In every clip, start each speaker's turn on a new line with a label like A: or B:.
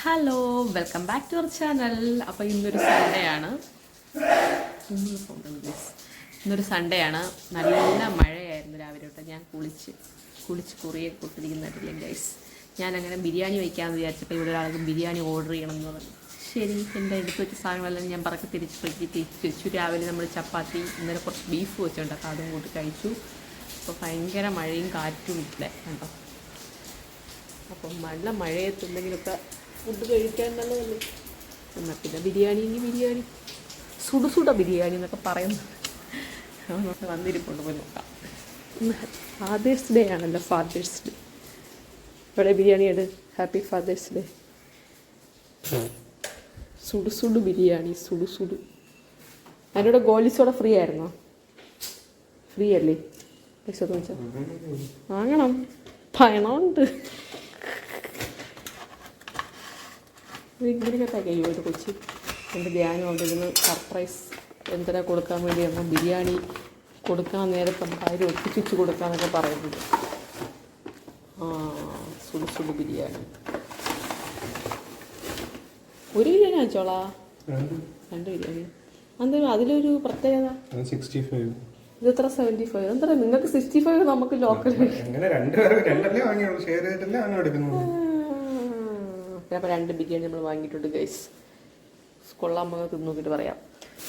A: Hello, welcome back to our channel. അപ്പോൾ ഇന്നൊരു Sunday ആണ്. ഇന്നൊരു സൺഡേ ആണ്. നല്ല മഴയായിരുന്നു രാവിലെ തൊട്ട്. ഞാൻ കുളിച്ച് കുറിയൊക്കെ കൊട്ടിരിക്കുന്നില്ലേ ഗൈസ്. ഞാനങ്ങനെ ബിരിയാണി വയ്ക്കാമെന്ന് വിചാരിച്ചപ്പോൾ ഇവിടെ ഒരാൾക്ക് ബിരിയാണി ഓർഡർ ചെയ്യണം എന്ന് പറഞ്ഞു. ശരി, എൻ്റെ എടുത്ത് വെച്ച സാധനങ്ങളെല്ലാം ഞാൻ പറക്കി തിരിച്ചു. രാവിലെ നമ്മൾ ചപ്പാത്തി, ഇന്നലെ കുറച്ച് ബീഫ് വെച്ചിട്ടുണ്ട്, അപ്പോൾ അതും കൂട്ടി കഴിച്ചു. അപ്പോൾ ഭയങ്കര മഴയും കാറ്റും ഇല്ല കണ്ടോ. അപ്പം നല്ല മഴയത്ത് എന്തെങ്കിലുമൊക്കെ ഫുഡ് കഴിക്കാൻ നല്ലതല്ലേ. എന്നാൽ പിന്നെ ബിരിയാണി സുട ബിരിയാണി എന്നൊക്കെ പറയുന്നു. നമുക്ക് വന്നിരിപ്പുണ്ട്, പോയി നോക്കാം. ഇന്ന് ഫാദേഴ്സ് ഡേ ആണല്ലോ. ഫാദേഴ്സ് ഡേ ഇവിടെ ബിരിയാണി എടു. Happy father's day. സുടു ബിരിയാണി സുടു. അതിൻ്റെ ഗോലിസോടെ ഫ്രീ ആയിരുന്നോ? ഫ്രീ അല്ലേ? പൈസ വെച്ചാൽ വാങ്ങണം, പണമുണ്ട്. ഇങ്ങനെയൊക്കെ കഴിയും ഒരു കൊച്ചി. എൻ്റെ ധ്യാനം അവിടെ ഇരുന്ന് സർപ്രൈസ് എന്തിനാ കൊടുക്കാൻ വേണ്ടി നമ്മൾ ബിരിയാണി കൊടുക്കാൻ നേരത്തെ നമുക്ക് അതിൽ ഒട്ടിച്ചു കൊടുക്കാമെന്നൊക്കെ പറയുന്നത്. സുടു ബിരിയാണി. ഒരു ബിരിയാണി വെച്ചോളാ, രണ്ട് ബിരിയാണി. എന്തായാലും അതിലൊരു പ്രത്യേകത. ഇത് എത്ര? 75. എന്താ നിങ്ങൾക്ക് 65, നമുക്ക് ലോക്കൽ. അപ്പോൾ 2 ബിരിയാണി നമ്മൾ വാങ്ങിയിട്ടുണ്ട് ഗൈസ്. കൊള്ളാമ്മ തിന്ന് നോക്കിയിട്ട് പറയാം.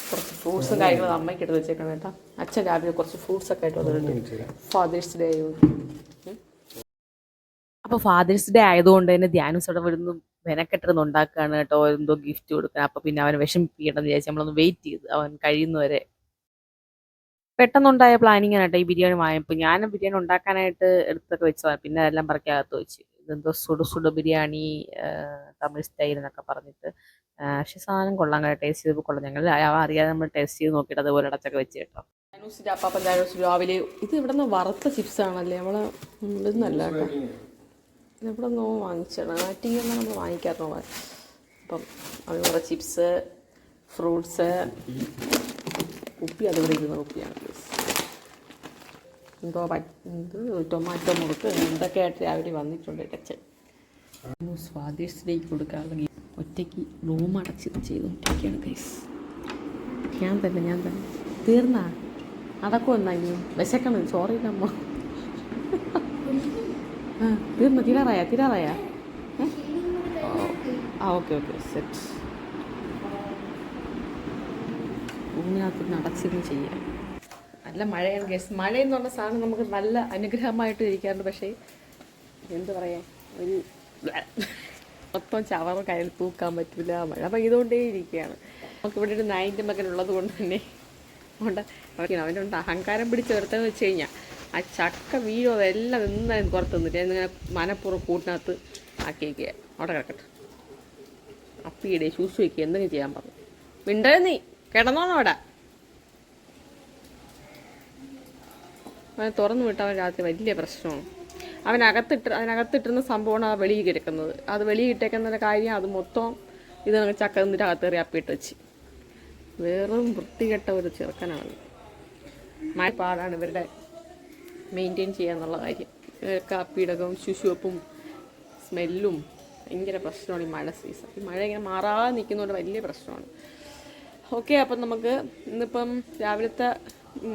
A: കുറച്ച് ഫ്രൂട്ട്സും കാര്യങ്ങളും അമ്മയ്ക്ക് എടുത്ത് വെച്ചേക്കണം കേട്ടോ. അച്ഛൻ രാവിലെ കുറച്ച് ഫ്രൂട്ട്സൊക്കെ ആയിട്ട് വന്നിട്ടുണ്ട് ഫാദേഴ്സ് ഡേ ആയതുകൊണ്ട്. അപ്പോൾ ഫാദേഴ്സ് ഡേ ആയതുകൊണ്ട് തന്നെ ധ്യാനം അവിടെ വരുന്നു വെനക്കെട്ടിരുന്ന് ഉണ്ടാക്കുകയാണ് കേട്ടോ. എന്തോ ഗിഫ്റ്റ് കൊടുക്കാൻ. അപ്പോൾ പിന്നെ അവനെ വിഷമിപ്പിക്കണമെന്ന് വിചാരിച്ച് നമ്മളൊന്ന് വെയിറ്റ് ചെയ്ത് അവൻ കഴിയുന്നവരെ. പെട്ടെന്നുണ്ടായ പ്ലാനിങ് ആണ് കേട്ടോ ഈ ബിരിയാണി വാങ്ങിയപ്പോൾ. ഞാനും ബിരിയാണി ഉണ്ടാക്കാനായിട്ട് എടുത്തൊക്കെ വെച്ചതാണ്, പിന്നെ അതെല്ലാം പറക്കകത്ത് വെച്ച്. ഇതെന്തോ സുടു ബിരിയാണി, തമിഴ് സ്റ്റൈൽ എന്നൊക്കെ പറഞ്ഞിട്ട്. പക്ഷെ സാധനം കൊള്ളാൻ കേട്ടോ. ടേസ്റ്റ് ചെയ്തപ്പോൾ കൊള്ളാം. ഞങ്ങൾ അറിയാതെ നമ്മൾ ടേസ്റ്റ് ചെയ്ത് നോക്കിയിട്ട് അതുപോലെ അടച്ചൊക്കെ വെച്ച് കേട്ടോ. അപ്പം രാവിലെ ഇത് ഇവിടെ നിന്ന് വറുത്ത ചിപ്സ് ആണല്ലേ. നമ്മളെ ഇതൊന്നല്ല കേട്ടോ, ഇവിടെ നിന്നോ വാങ്ങിച്ചാണ്. ആറ്റിങ്ങൊന്നും നമ്മൾ വാങ്ങിക്കാത്ത. അപ്പം അതിന് കുറേ ചിപ്സ്, ഫ്രൂട്ട്സ്, ഉപ്പി അതിവിടെ ഇരുന്ന ഉപ്പിയാണ്. എന്തോ ടൊമാറ്റോ മുറുക്ക് എന്തൊക്കെ ആയിട്ട് രാവിലെ വന്നിട്ടുണ്ട് ടച്ച്. ഫാദേഴ്സ് ഡേക്ക് കൊടുക്കാറുള്ള ഒറ്റയ്ക്ക് റൂം അടച്ച് ചെയ്തുകൊണ്ടിരിക്കുകയാണ് ഗൈസ്. ഞാൻ തന്നെ തീർന്നാ അതൊക്കെ വന്നു. വിശക്കണം, സോറിയില്ല അമ്മ. തീർന്നു, തീരാറായ ഓക്കെ സെറ്റ്. റൂമിനകത്ത് അടച്ചിരുന്ന് ചെയ്യാം. നല്ല മഴയാണ് ഗൈസ്. മഴയെന്ന് പറഞ്ഞ സാധനം നമുക്ക് നല്ല അനുഗ്രഹമായിട്ട് ഇരിക്കാറുണ്ട്. പക്ഷേ എന്ത് പറയാം, ഒരു മൊത്തം ചവറ് കയ്യിൽ തൂക്കാൻ പറ്റില്ല. മഴ പെയ്തുകൊണ്ടേ ഇരിക്കുകയാണ്. നമുക്കിവിടെ ഒരു 90 മകൻ ഉള്ളത് കൊണ്ട് തന്നെ അവൻ്റെ ഉണ്ട് അഹങ്കാരം പിടിച്ച് നിർത്തുന്നത് വെച്ച് കഴിഞ്ഞാൽ ആ ചക്ക വീഴോ അതെല്ലാം നിന്നായിരുന്നു പുറത്ത് നിന്നിട്ട് ഇങ്ങനെ മനപ്പുറം കൂട്ടിനകത്ത് ആക്കിയേക്കുക. അവിടെ കിടക്കട്ടെ. അപ്പിയുടെ ശൂസ് വയ്ക്കുക, എന്തെങ്കിലും ചെയ്യാൻ പറഞ്ഞു. മിണ്ടേ നീ കിടന്നോണം അവിടെ. അവനെ തുറന്നു വിട്ട് അവൻ രാത്രി വലിയ പ്രശ്നമാണ്. അതിനകത്തിട്ടുന്ന സംഭവമാണ് ആ വെളിയിൽ കിടക്കുന്നത്. അത് വെളിയിൽ ഇട്ടേക്കുന്ന കാര്യം അത് മൊത്തം ഇത് ചക്ക നിന്നിട്ട് അകത്തേറി അപ്പിയിട്ട് വെച്ച്. വെറും വൃത്തികെട്ട ഒരു ചെറുക്കനാണ്. പാടാണ് ഇവരുടെ മെയിൻറ്റെയിൻ ചെയ്യാന്നുള്ള കാര്യം. അപ്പിയിടകവും ശുശുവപ്പും സ്മെല്ലും ഭയങ്കര പ്രശ്നമാണ് ഈ മഴ സീസൺ. ഈ മഴ ഇങ്ങനെ മാറാതെ നിൽക്കുന്നതുകൊണ്ട് വലിയ പ്രശ്നമാണ്. ഓക്കെ, അപ്പം നമുക്ക് ഇന്നിപ്പം രാവിലത്തെ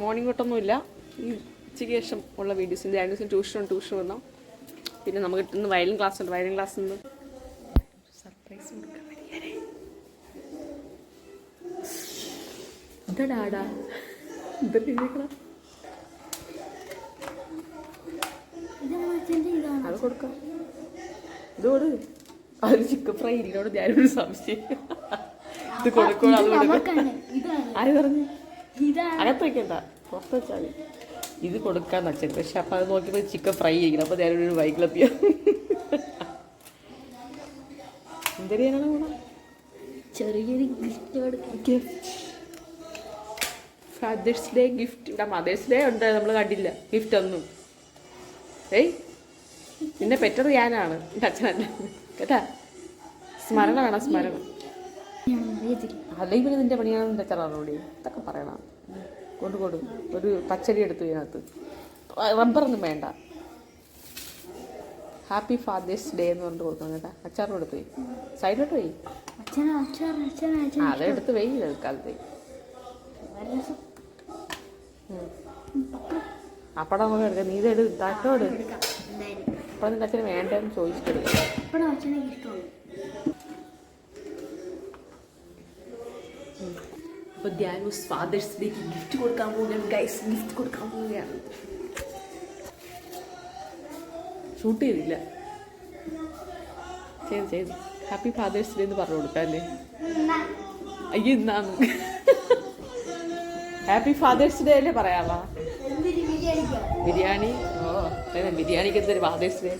A: മോർണിംഗ് തൊട്ടൊന്നുമില്ല. ഈ ഉച്ചയ്ക്ക് ശേഷം ഉള്ള വീഡിയോസിൻ്റെ 2 ദിവസം ട്യൂഷൻ വന്നോ. പിന്നെ നമുക്ക് ഇന്ന് വയലിൻ ക്ലാസ് ഉണ്ട്. വയലിൻ ക്ലാസ്സിൽ നിന്ന് സർപ്രൈസ് കൊടുക്കാൻ വരികയാണേ. ഇതടാടാ അത് കൊടുക്കാം. ഇതോട് അതിൽ ചിക്കൻ ഫ്രൈ ഇരിക്കോട് ഞാനൊരു സംശയം. ഇത് കൊടുക്കോളൂ, അത് കൊടുക്കും. ആര് പറഞ്ഞു? അകത്ത് വയ്ക്കണ്ട, പുറത്ത് വെച്ചാൽ മതി. ഇത് കൊടുക്കാന്ന് വെച്ചത്. പക്ഷെ അപ്പം അത് നോക്കിയപ്പോൾ ചിക്കൻ ഫ്രൈ ചെയ്യണം. അപ്പോൾ ഞാനൊരു വൈകിളെത്തിയ എന്തിനാണ് കൂടെ ചെറിയൊരു ഗിഫ്റ്റ്. Father's day gift. ഇവിടെ മദേഴ്സ് ഡേ ഉണ്ട്, നമ്മൾ കണ്ടില്ല ഗിഫ്റ്റ് ഒന്നും. നിന്നെ പെറ്റത് ഞാനാണ്, എൻ്റെ അച്ഛനല്ല കേട്ടാ. സ്മരണ വേണം, സ്മരണ. അല്ലെങ്കിൽ നിന്റെ പണിയാണ് എൻ്റെ അച്ഛനാണോടി. ഇതൊക്കെ പറയണം. കൊണ്ടുകൊടു ഒരു പച്ചടി എടുത്തു ഇതിനകത്ത്. റബ്ബറൊന്നും വേണ്ട. ഹാപ്പി ഫാദേഴ്സ് ഡേ എന്ന് പറഞ്ഞിട്ട് കൊടുക്കണം കേട്ടോ. അച്ചാറും എടുത്ത് പോയി സൈഡിലോട്ട് പോയി അതെടുത്ത് വെയി കാലത്ത് അപ്പടെ നമുക്ക് എടുക്കാം. നീ ഇത് തട്ടോട് അപ്പം നിന്റെ അച്ഛന് വേണ്ടെന്ന് ചോദിച്ചിട്ടെടുക്കാം. അപ്പോൾ ധ്യാനൂസ് ഫാദേഴ്സ് ഡേക്ക് ഗിഫ്റ്റ് കൊടുക്കാൻ പോവുകയാണ് ഗൈസ്. ഗിഫ്റ്റ് കൊടുക്കാൻ പോവുകയാണ്. ഷൂട്ട് ചെയ്തില്ല, ചെയ്ത് ഹാപ്പി ഫാദേഴ്സ് ഡേ എന്ന് പറഞ്ഞു കൊടുക്കാം അല്ലേ? അയ്യോ ഇന്നാണ് ഹാപ്പി ഫാദേഴ്സ് ഡേ അല്ലേ പറയാവാ? ബിരിയാണി. ഓ അതെ, ബിരിയാണിക്ക് എന്തൊരു ഫാദേഴ്സ് ഡേ.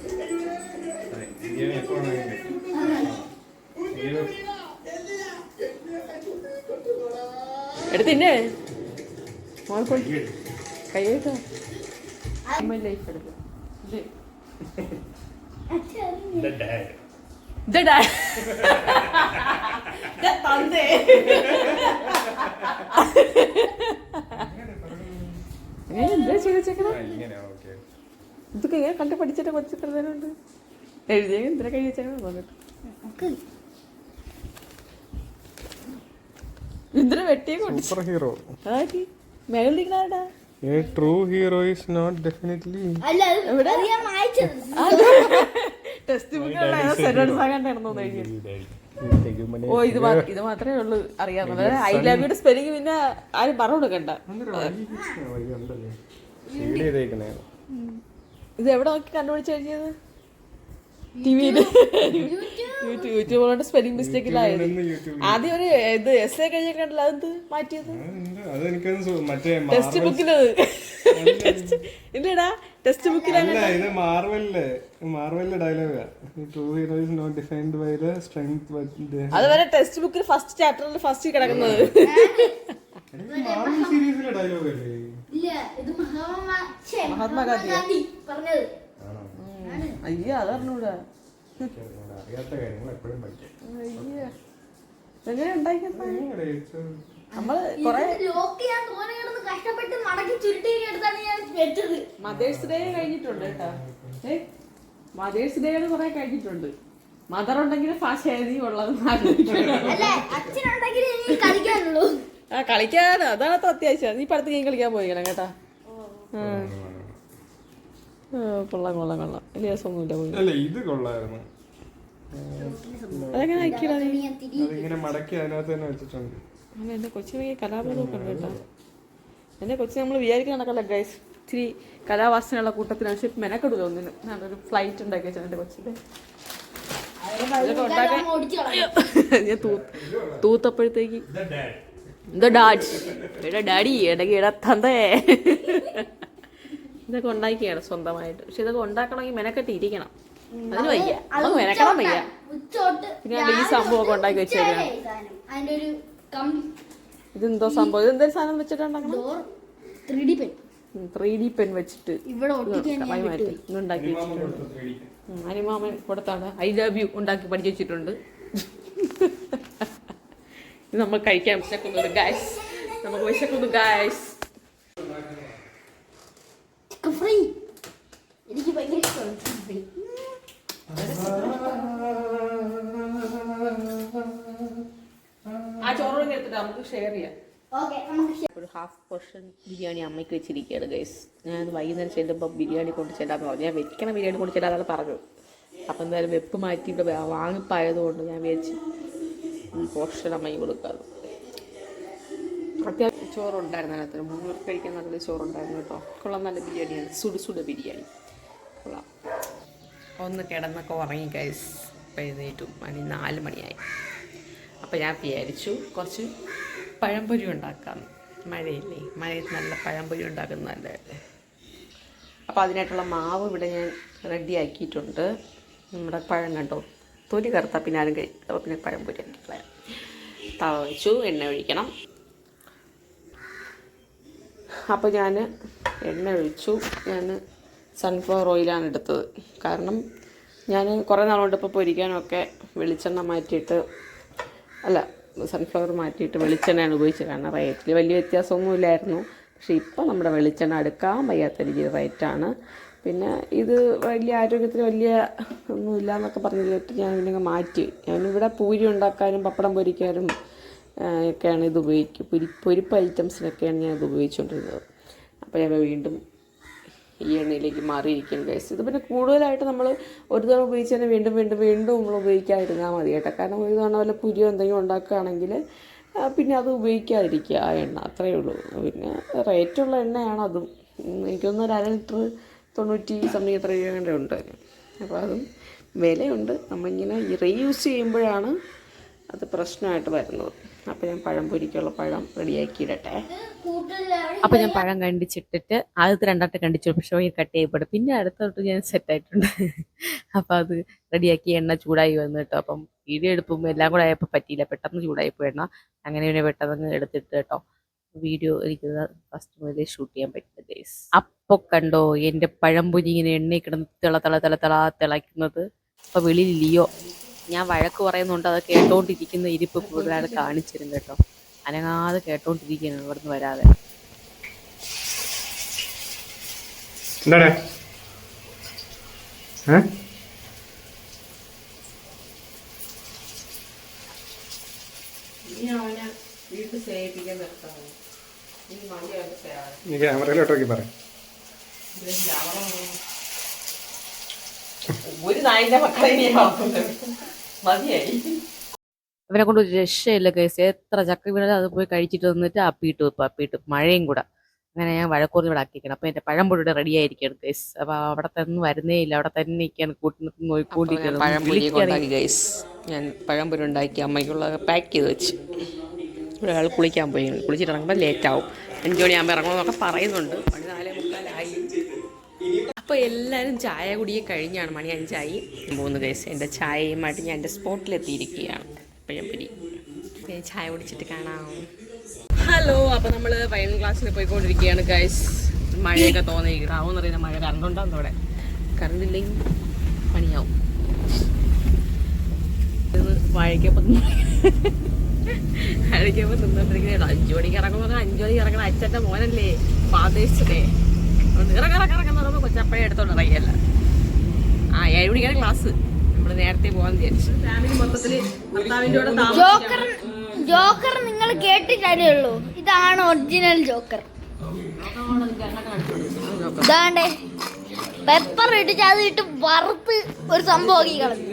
A: എടുത്തിന്നെ മോൾ കൈയ്യേട്ടോ ലൈഫ് എടുക്കും. എന്താ ചെയ്തേക്കണ ഇതൊക്കെ ഇങ്ങനെ കണ്ട് പഠിച്ചിട്ട് കൊച്ചിട്ടുണ്ട് എഴുതിയ എന്തിനാ കഴിച്ചേക്കണം തോന്നിട്ട് എന്തിനാ വെട്ടിയെ
B: സൂപ്പർ ഹീറോ.
A: മേളിരിക്കണാടാ.
B: A true hero is not definitely.
A: Text ബുക്കിലുള്ള ഓ ഇത് മാത്രമേ ഉള്ളൂ അറിയാവുന്നത്. ഐ ലവ് യുടെ സ്പെല്ലിംഗ് പിന്നെ ആരും പറഞ്ഞു കൊടുക്കണ്ട. ഇത് എവിടെ നോക്കി കണ്ടുപിടിച്ച് കഴിഞ്ഞത്? ടിവിയില് യൂട്യൂബിലോട്ട് സ്പെല്ലിംഗ് മിസ്റ്റേക്കിലായത്. ആദ്യം ഒരു ഇത് എസ് എ കഴിഞ്ഞിട്ടുണ്ടല്ലോ, അതെന്ത് മാറ്റിയത്? ടെക്സ്റ്റ് ബുക്കിലത് ഇല്ലടാ, ടെക്സ്റ്റ് ബുക്കിലാണ്. അതുവരെ ടെക്സ്റ്റ് ബുക്കിൽ ഫസ്റ്റ് ചാപ്റ്ററിൽ ഫസ്റ്റ് കിടക്കുന്നത്. മഹാത്മാഗാന്ധി അയ്യോ അതറിഞ്ഞൂടാ. എങ്ങനെ ഉണ്ടാക്കിയത്? നമ്മള് കൊറേ മദേഴ്സ് ഡേ കഴിഞ്ഞിട്ടുണ്ട് കേട്ടോ. മദേഴ്സ് ഡേ കുറെ കഴിഞ്ഞിട്ടുണ്ട്. മദർ ഉണ്ടെങ്കിൽ ഫാഷായി ഉള്ളത് കളിക്കാൻ. അതാണ് അത്യാവശ്യം. നീ പടത്ത് ഗെയിം കളിക്കാൻ പോയിക്കണം കേട്ടാ. കൊള്ളാം കൊള്ളാം കൊള്ളാം. വലിയ രസമൊന്നുമില്ല പോയി. അതെങ്ങനെ എന്റെ കൊച്ചിന് കലാബോധമൊക്കെ ഉണ്ട് കേട്ടോ. എന്റെ കൊച്ചിന് നമ്മൾ വിചാരിക്കാൻ നടക്കല്ല ഗൈസ്. ഇച്ചിരി കലാവാസനയുള്ള കൂട്ടത്തിലാണ്. പക്ഷെ മെനക്കെടുക ഒന്നിന്. ഞാനൊരു ഫ്ലൈറ്റ് ഉണ്ടാക്കി വെച്ചാൽ എന്റെ കൊച്ചിന്റെ ഞാൻ തൂത്തപ്പോഴത്തേക്ക് എന്താ ഡാഡി എടാ ഡാഡി ഇടയ്ക്ക് ഇടത്തന്തേ ഇതൊക്കെ ഉണ്ടാക്കിയാണ് സ്വന്തമായിട്ട്. പക്ഷെ ഇതൊക്കെ ഉണ്ടാക്കണമെങ്കിൽ മെനക്കെട്ട് ഇരിക്കണം. അതിന് വയ്യ, അത് മെനക്കെടാൻ വയ്യ. പിന്നെ ഈ സംഭവമൊക്കെ ഉണ്ടാക്കി വെച്ചേക്കാണ്. ഇതെന്തോ സംഭവം? ഇതെന്തൊരു സാധനം വെച്ചിട്ടുണ്ടാക്കണം? 3D പെൻ വെച്ചിട്ട് ഉണ്ടാക്കി വെച്ചിട്ടുണ്ട്. അനിമാമൻ കൊടുത്താണ് ഐ ലവ് യു ഉണ്ടാക്കി പഠിച്ചു വെച്ചിട്ടുണ്ട്. ഇത് നമ്മൾ കഴിക്കാൻ വിശക്കുന്നു ഗൈസ്. നമുക്ക് വിശക്കുന്നു ഗൈസ്. എനിക്ക് ഭയങ്കര ഇഷ്ടമാണ്. ആ ചോറ് എടുത്തിട്ട് നമുക്ക് ഷെയർ ചെയ്യാം. ഒരു ഹാഫ് പോർഷൻ ബിരിയാണി അമ്മയ്ക്ക് വെച്ചിരിക്കുകയാണ് ഗൈസ്. ഞാൻ വൈകുന്നേരം ചെല്ലുമ്പോൾ ബിരിയാണി കൊണ്ട് ചെല്ലാന്ന് പറഞ്ഞു. ഞാൻ വെക്കണം ബിരിയാണി കൊണ്ട് ചെല്ലാതാണ് പറഞ്ഞത്. അപ്പം എന്തായാലും വെപ്പ് മാറ്റി ഇവിടെ വാങ്ങിപ്പായതുകൊണ്ട് ഞാൻ വെച്ച് ഈ പോർഷൻ അമ്മയ്ക്ക് കൊടുക്കാറ്. അത്യാവശ്യം ചോറുണ്ടായിരുന്നു. അതിനകത്ത് 3 പേർക്ക് കഴിക്കാൻ നല്ല ചോറുണ്ടായിരുന്നു കേട്ടോ. കൊള്ളാം, നല്ല ബിരിയാണിയാണ്. സുട ബിരിയാണി കൊള്ളാം. ഒന്ന് കിടന്നൊക്കെ ഉറങ്ങി ഗൈസ്. ഇപ്പം എഴുന്നേറ്റു. മണി 4 മണിയായി. അപ്പോൾ ഞാൻ വിചാരിച്ചു കുറച്ച് പഴംപൊരി ഉണ്ടാക്കാം. മഴയില്ലേ, മഴയത്ത് നല്ല പഴംപൊരി ഉണ്ടാക്കുന്നതല്ലേ. അപ്പോൾ അതിനായിട്ടുള്ള മാവ് ഇവിടെ ഞാൻ റെഡിയാക്കിയിട്ടുണ്ട്. നമ്മുടെ പഴം കണ്ടോ, തൊലി കറുത്താൽ പിന്നെ ആരും കഴിക്കും. അപ്പോൾ പിന്നെ പഴംപൊരി ആക്കിക്കളയാം. തവ വെച്ചു, എണ്ണ ഒഴിക്കണം. അപ്പോൾ ഞാൻ എണ്ണ ഒഴിച്ചു. ഞാൻ സൺഫ്ലവർ ഓയിലാണ് എടുത്തത്. കാരണം ഞാൻ കുറേ നാളുകൊണ്ട് ഇപ്പോൾ പൊരിക്കാനൊക്കെ വെളിച്ചെണ്ണ മാറ്റിയിട്ട് സൺഫ്ലവർ മാറ്റിയിട്ട് വെളിച്ചെണ്ണയാണ് ഉപയോഗിച്ചത്. കാരണം റേറ്റിൽ വലിയ വ്യത്യാസമൊന്നുമില്ലായിരുന്നു. പക്ഷേ ഇപ്പോൾ നമ്മുടെ വെളിച്ചെണ്ണ എടുക്കാൻ വയ്യാത്ത രീതിയിൽ റേറ്റാണ്. പിന്നെ ഇത് വലിയ ആരോഗ്യത്തിന് വലിയ ഒന്നുമില്ല എന്നൊക്കെ പറഞ്ഞിട്ട് ഞാൻ പിന്നെ മാറ്റി. ഞാനിവിടെ പൂരി ഉണ്ടാക്കാനും പപ്പടം പൊരിക്കാനും ഒക്കെയാണ് ഇത് ഉപയോഗിക്കുക. പൊരിപ്പ് ഐറ്റംസിനൊക്കെയാണ് ഞാൻ ഇത് ഉപയോഗിച്ചുകൊണ്ടിരുന്നത്. അപ്പോൾ ഞാൻ വീണ്ടും ഈ എണ്ണയിലേക്ക് മാറിയിരിക്കും ഗൈസ്. ഇത് പിന്നെ കൂടുതലായിട്ട് നമ്മൾ ഒരു തവണ ഉപയോഗിച്ച് തന്നെ വീണ്ടും വീണ്ടും വീണ്ടും നമ്മൾ ഉപയോഗിക്കാതിരുന്നാൽ മതി കേട്ടോ. കാരണം ഒരു തവണ വല്ല പുരിയോ എന്തെങ്കിലും ഉണ്ടാക്കുകയാണെങ്കിൽ പിന്നെ അത് ഉപയോഗിക്കാതിരിക്കുക ആ എണ്ണ, അത്രയേ ഉള്ളൂ. പിന്നെ റേറ്റുള്ള എണ്ണയാണ് അതും. എനിക്കൊന്ന് 1/2 ലിറ്റർ 90 സംതിങ് എത്ര രൂപ ഉണ്ട്. അപ്പോൾ അതും വിലയുണ്ട്. നമ്മളിങ്ങനെ റീയൂസ് ചെയ്യുമ്പോഴാണ് അത് പ്രശ്നമായിട്ട് വരുന്നത്. അപ്പോൾ ഞാൻ പഴം പൊരിക്കുള്ള പഴം റെഡിയാക്കിയിടട്ടെ. അപ്പോൾ ഞാൻ പഴം കണ്ടിച്ചിട്ടിട്ട് ആദ്യത്തെ 2 കണ്ടിച്ചു, പക്ഷേ കട്ട് ചെയ്യപ്പെടും. പിന്നെ അടുത്തോട്ട് ഞാൻ സെറ്റായിട്ടുണ്ട്. അപ്പോൾ അത് റെഡിയാക്കി എണ്ണ ചൂടായി വന്നു കേട്ടോ. അപ്പം വീഡിയോ എടുക്കുമ്പോൾ എല്ലാം കൂടെ ആയപ്പോൾ പറ്റിയില്ല, പെട്ടെന്ന് ചൂടായിപ്പോൾ എണ്ണ. അങ്ങനെ പിന്നെ പെട്ടെന്ന് എടുത്തിട്ട് കേട്ടോ വീഡിയോ എനിക്ക് ഫസ്റ്റ് മുതലേ ഷൂട്ട് ചെയ്യാൻ പറ്റില്ല ഗൈസ്. അപ്പോൾ കണ്ടോ എൻ്റെ പഴംപൊരി ഇങ്ങനെ എണ്ണയിൽ കിടന്ന് തിളയ്ക്കുന്നത്. അപ്പോൾ വെളിയിലില്ലയോ ഞാൻ വഴക്ക് പറയുന്നുണ്ട്, അത് കേട്ടോണ്ടിരിക്കുന്ന ഇരിപ്പ് കൂടുതലാണ് കാണിച്ചിരും കേട്ടോ. അനങ്ങാതെ കേട്ടോണ്ടിരിക്കുകയാണ് ഇവിടുന്ന് വരാതെ. ഒരു നായിന്റെ മക്കളെ മതിയായി. അവനെ കൊണ്ട് ഒരു രക്ഷയില്ല ഗൈസ്. എത്ര ചക്ക വീണാലും അത് പോയി കഴിച്ചിട്ട് വന്നിട്ട് അപ്പിയിട്ട് മഴയും കൂടെ. അങ്ങനെ ഞാൻ വഴക്കൂർന്ന് ഇവിടെ ആക്കിക്കണം. അപ്പോൾ എൻ്റെ പഴംപൊടിയുടെ റെഡി ആയിരിക്കണം ഗൈസ്. അപ്പോൾ അവിടെ തന്നെ വരുന്നേ ഇല്ല, അവിടെ തന്നെ നിൽക്കാൻ കൂട്ടിനത്ത് നോക്കിക്കൊണ്ടിരിക്കണം. പഴംപൊരി ഗൈസ്, ഞാൻ പഴംപൊരി ഉണ്ടാക്കി അമ്മയ്ക്കുള്ള പാക്ക് ചെയ്ത് വെച്ച്. ഒരാൾ കുളിക്കാൻ പോയി, കുളിച്ചിട്ട് ഇറങ്ങുമ്പോൾ ലേറ്റാവും. 5 മണിയാകുമ്പോൾ ഇറങ്ങണമെന്നൊക്കെ പറയുന്നുണ്ട്. മണി 4:45. അപ്പോൾ എല്ലാവരും ചായ കുടിയെ കഴിഞ്ഞാണ്. മണി 5 പോകുന്നു ഗൈസ്. എൻ്റെ ചായയുമായിട്ട് ഞാൻ എൻ്റെ സ്പോട്ടിലെത്തിയിരിക്കുകയാണ്. പഴംപൊരി ചായ കുടിച്ചിട്ട് കാണാം. ഹലോ, അപ്പോൾ നമ്മൾ ഫൈനൽ ക്ലാസ്സിൽ പോയിക്കൊണ്ടിരിക്കുകയാണ് ഗൈസ്. മഴയൊക്കെ തോന്നിയിരിക്കും. ആവുമെന്ന് അറിയുന്ന മഴ. കറണ്ടുണ്ടാകും അവിടെ. കറണ്ടില്ലെങ്കിൽ പണിയാവും. വാഴയ്ക്കപ്പം തിന്നോണ്ടിരിക്കുന്ന 5 മണിക്ക് ഇറങ്ങുമ്പോൾ 5 മണിക്ക് ഇറങ്ങണ അച്ഛൻ്റെ മോനല്ലേ പാദേശിച്ചതേ. ഇറങ്ങുന്ന കൊച്ചപ്പഴം എടുത്തോണ്ട് ഇറങ്ങിയല്ല. 7 മണിക്കാണ് ക്ലാസ്. നമ്മൾ നേരത്തെ പോകാൻ വിചാരിച്ചു. ഫാമിലി മൊത്തത്തിൽ ഭർത്താവിൻ്റെ കൂടെ
C: ജോക്കർ നിങ്ങൾ കേട്ടിട്ടേ ഉള്ളൂ. ഇതാണ് ഒറിജിനൽ ജോക്കർ. ഇതാണ്ടേ പെപ്പർ ഇട്ടിട്ട് അത് ഇട്ട് വറുത്ത് ഒരു സംഭവം കളഞ്ഞു.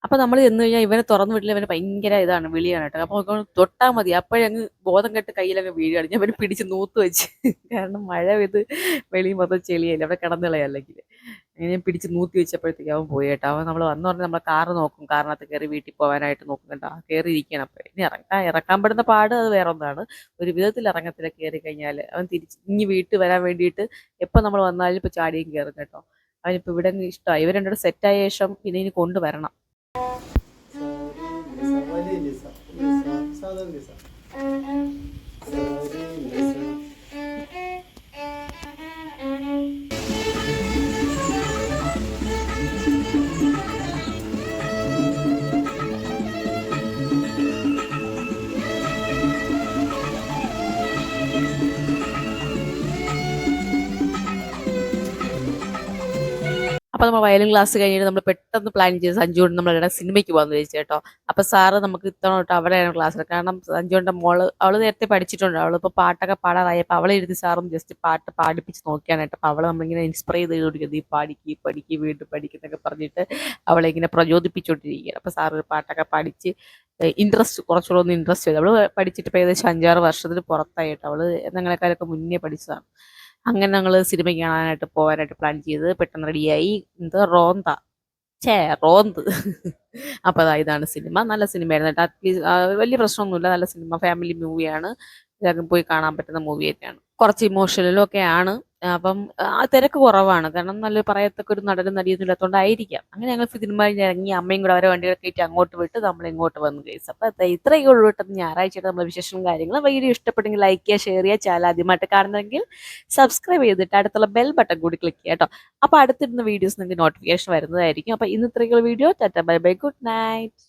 A: അപ്പോൾ നമ്മൾ ചെന്ന് കഴിഞ്ഞാൽ ഇവനെ തുറന്നു വിട്ടില്ല. ഇവന് ഭയങ്കര ഇതാണ്, വിളിയാണ് കേട്ടോ. അപ്പോൾ തൊട്ടാൽ മതി, അപ്പോഴങ്ങ് ബോധം കെട്ട് കയ്യിലങ്ങ് വീഴുകയാണ്. ഞാൻ ഇവന് പിടിച്ച് നൂത്ത് വെച്ച്. കാരണം മഴ പെയ്ത് വെളി മൊത്തം ചെളിയല്ലേ, അവിടെ കിടന്നിളയ അല്ലെങ്കിൽ. അങ്ങനെ ഞാൻ പിടിച്ച് നൂത്തി വെച്ചപ്പോഴത്തേക്ക് അവൻ പോയി കേട്ടോ. അവൻ നമ്മൾ വന്നു പറഞ്ഞാൽ നമ്മളെ കാറ് നോക്കും, കാറിനകത്ത് കയറി വീട്ടിൽ പോകാനായിട്ട് നോക്കും കേട്ടോ. കയറി ഇരിക്കണം. അപ്പോൾ ഇനി ഇറക്കാൻ പെടുന്ന പാട് അത് വേറെ ഒന്നാണ്. ഒരു വിധത്തിൽ ഇറങ്ങത്തില്ല. കയറി കഴിഞ്ഞാൽ അവൻ ഇനി വീട്ടിൽ വരാൻ വേണ്ടിയിട്ട് എപ്പോൾ നമ്മൾ വന്നാലും ഇപ്പോൾ ചാടിയും കയറും കേട്ടോ. അവനിപ്പോൾ ഇവിടെ ഇഷ്ടമായി. ഇവർ രണ്ടുകൂടെ സെറ്റായ ശേഷം പിന്നെ ഇനി കൊണ്ടുവരണം. അപ്പോൾ നമ്മൾ വയലിൻ ക്ലാസ് കഴിഞ്ഞിട്ട് നമ്മൾ പെട്ടെന്ന് പ്ലാൻ ചെയ്ത് സഞ്ജുകൊണ്ട് നമ്മളെല്ലാം സിനിമയ്ക്ക് പോകാമെന്ന് വിചാരിച്ചു കേട്ടോ. അപ്പോൾ സാറ് നമുക്ക് ഇത്തവണ തൊട്ട് അവിടെയാണ് ക്ലാസ്. കാരണം സഞ്ജുവിൻ്റെ മോള് അവൾ നേരത്തെ പഠിച്ചിട്ടുണ്ട്. അവളിപ്പോൾ പാട്ടൊക്കെ പാടാറായപ്പോൾ അവളെ ഇരുത്തി സാറും ജസ്റ്റ് പാട്ട് പാടിപ്പിച്ച് നോക്കിയാനായിട്ട്. അപ്പോൾ അവളെ നമ്മളിങ്ങനെ ഇൻസ്പയർ ചെയ്ത് കൊടുക്കുന്നത്, ഈ പഠിക്ക് വീണ്ടും പഠിക്കുന്നൊക്കെ പറഞ്ഞിട്ട് അവളെ ഇങ്ങനെ പ്രചോദിപ്പിച്ചുകൊണ്ടിരിക്കുകയാണ്. അപ്പോൾ സാറ് പാട്ടൊക്കെ പഠിച്ച് കുറച്ചുകൂടെ ഒന്ന് ഇൻട്രസ്റ്റ് ചെയ്തു. അവൾ പഠിച്ചിട്ട് ഇപ്പോൾ ഏകദേശം 5-6 വർഷത്തിന് പുറത്തായിട്ട്. അവൾ ഞങ്ങളെക്കാളൊക്കെ മുന്നേ പഠിച്ചതാണ്. അങ്ങനെ ഞങ്ങൾ സിനിമ കാണാനായിട്ട് പോകാനായിട്ട് പ്ലാൻ ചെയ്ത് പെട്ടെന്ന് റെഡിയായി. റോന്ത്. അപ്പോൾ ഇതാണ് സിനിമ. നല്ല സിനിമയായിരുന്നു കേട്ടോ. അറ്റ്ലീസ്റ്റ് വലിയ പ്രശ്നമൊന്നുമില്ല, നല്ല സിനിമ, ഫാമിലി മൂവിയാണ്. എല്ലാവർക്കും പോയി കാണാൻ പറ്റുന്ന മൂവി തന്നെയാണ്. കുറച്ച് ഇമോഷണലും ഒക്കെയാണ്. അപ്പം തിരക്ക് കുറവാണ്. കാരണം നല്ല പറയത്തക്ക ഒരു നടനും നടിയൊന്നും ഇല്ലാത്തതുകൊണ്ടായിരിക്കാം. അങ്ങനെ ഞങ്ങൾ സിനിമ ഇറങ്ങി അമ്മയും കൂടെ അവരെ വണ്ടികളൊക്കെ കയറ്റി അങ്ങോട്ട് വിട്ട് നമ്മൾ ഇങ്ങോട്ട് വന്നു ഗൈസ്. അപ്പോൾ ഇത്രയൊക്കെ ഉള്ളൂ കേട്ടത്. ഞായറാഴ്ചയായിട്ട് നമ്മൾ വിശേഷം കാര്യങ്ങൾ. വീഡിയോ ഇഷ്ടപ്പെട്ടെങ്കിൽ ലൈക്ക് ചെയ്യുക, ഷെയർ ചെയ്യുക. ചാനൽ ആദ്യമായിട്ട് കാണുന്നെങ്കിൽ സബ്സ്ക്രൈബ് ചെയ്തിട്ട് അടുത്തുള്ള ബെൽ ബട്ടൺ കൂടി ക്ലിക്ക് ചെയ്യുക കേട്ടോ. അപ്പോൾ അടുത്തിരുന്ന വീഡിയോസ് നിങ്ങൾക്ക് നോട്ടിഫിക്കേഷൻ വരുന്നതായിരിക്കും. അപ്പോൾ ഇന്ന് ഇത്രയൊക്കെ video. Tata bye bye, good night.